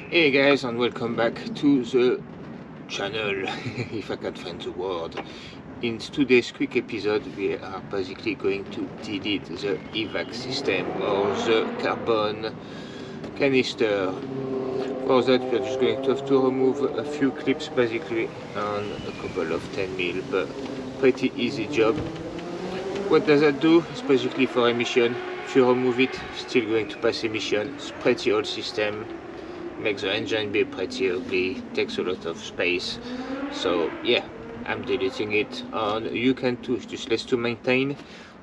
Hey guys, and welcome back to the channel, if I can find the word. In today's quick episode, we are basically going to delete the EVAP system or the carbon canister. For that, we are just going to have to remove a few clips basically and a couple of 10mm, but pretty easy job. What does that do? It's basically for emission. If you remove it, still going to pass emission. It's pretty old system. Makes the engine be pretty ugly, takes a lot of space. So yeah, I'm deleting it, and you can too. It's just less to maintain.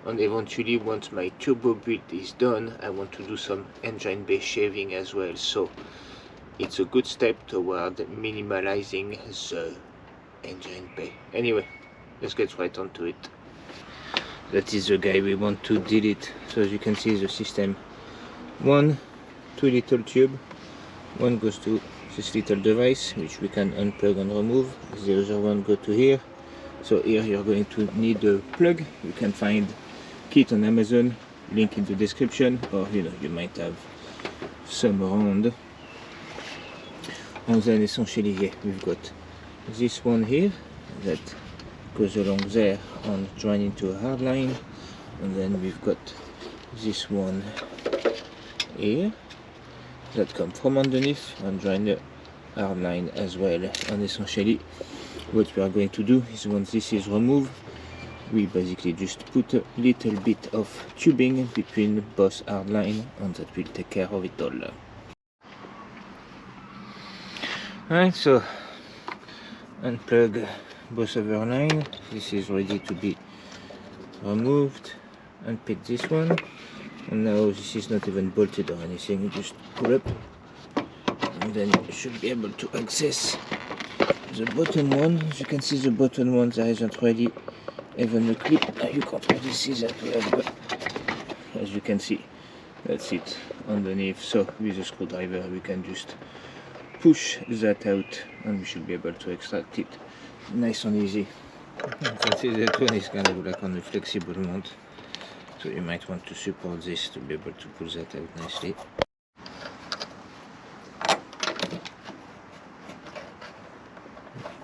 And eventually, once my turbo build is done, I want to do some engine bay shaving as well. So it's a good step toward minimalizing the engine bay. Anyway, let's get right onto it. That is the guy we want to delete. So as you can see, the system, two little tube. One goes to this little device, which we can unplug and remove. The other one go to here. So here you're going to need a plug. You can find kit on Amazon, link in the description, or you might have some around. And then essentially here we've got this one here that goes along there and join into a hard line, and then we've got this one here that come from underneath and join the hard line as well. And essentially what we are going to do is, once this is removed, we basically just put a little bit of tubing between both hard line, and that will take care of it all. Alright, so unplug both of our line. This is ready to be removed. Unpick this one, and now this is not even bolted or anything. You just pull up, and then you should be able to access the bottom one. As you can see, the bottom one, there isn't really even a clip. You can't really see that well, but as you can see, that's it underneath. So with a screwdriver we can just push that out, and we should be able to extract it nice and easy. You can see that one is kind of like on a flexible mount, so you might want to support this to be able to pull that out nicely.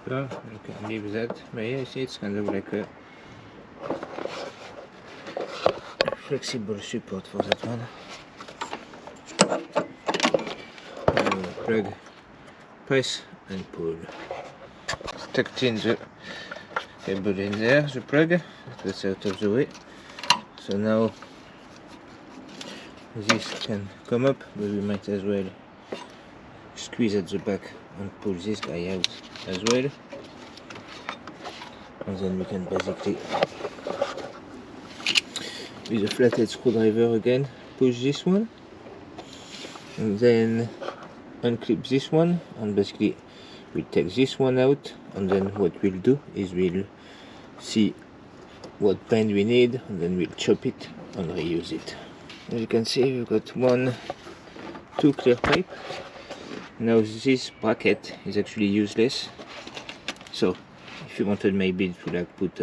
So you can leave that, but yeah, see, it's kind of like a flexible support for that one. Plug, press and pull. Tucked in the cable in there, the plug, that's out of the way. So now this can come up, but we might as well squeeze at the back and pull this guy out as well. And then we can basically, with a flathead screwdriver again, push this one, and then unclip this one, and basically we'll take this one out, and then what we'll do is we'll see what bend we need, and then we'll chop it and reuse it. As you can see, we've got two clear pipe. Now this bracket is actually useless, so if you wanted maybe to like put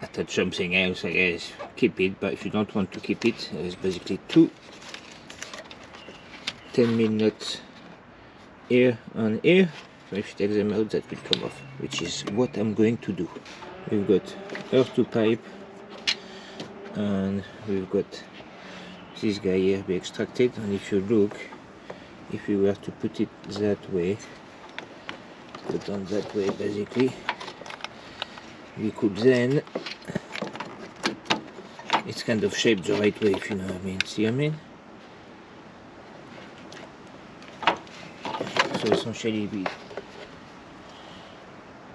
attach something else, I guess, keep it. But if you don't want to keep it, there's basically two 10mm nuts here and here. So if you take them out, that will come off, which is what I'm going to do. We've got our two pipe, and we've got this guy here be extracted. And if you look, if we were to put it that way, put on that way basically, we could then, it's kind of shaped the right way, if you know what I mean. See what I mean? So essentially we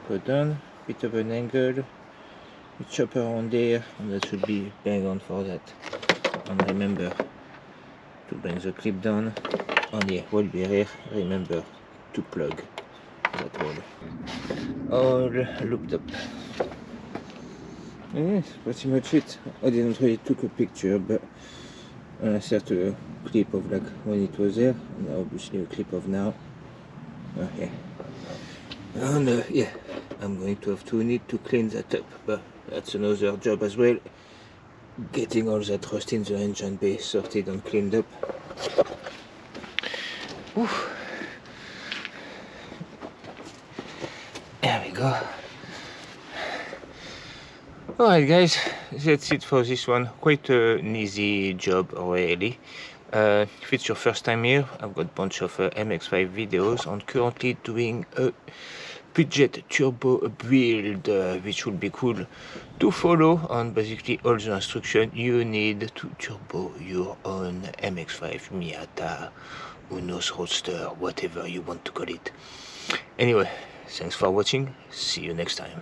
put on a bit of an angle, we chop around there, and that should be bang on for that. And remember to bring the clip down, and yeah, while we're here, remember to plug that hole. All looped up. And yes, pretty much it. I didn't really took a picture, but I set a clip of like when it was there, and obviously a clip of now. Okay. And yeah, I'm going to have to need to clean that up, but that's another job as well. Getting all that rust in the engine bay sorted and cleaned up. Oof. There we go. Alright guys, that's it for this one. Quite an easy job really. If it's your first time here, I've got a bunch of MX5 videos. I'm currently doing a budget turbo build, which would be cool to follow on basically all the instructions you need to turbo your own MX5 Miata, Unos Roadster, whatever you want to call it. Anyway, thanks for watching. See you next time.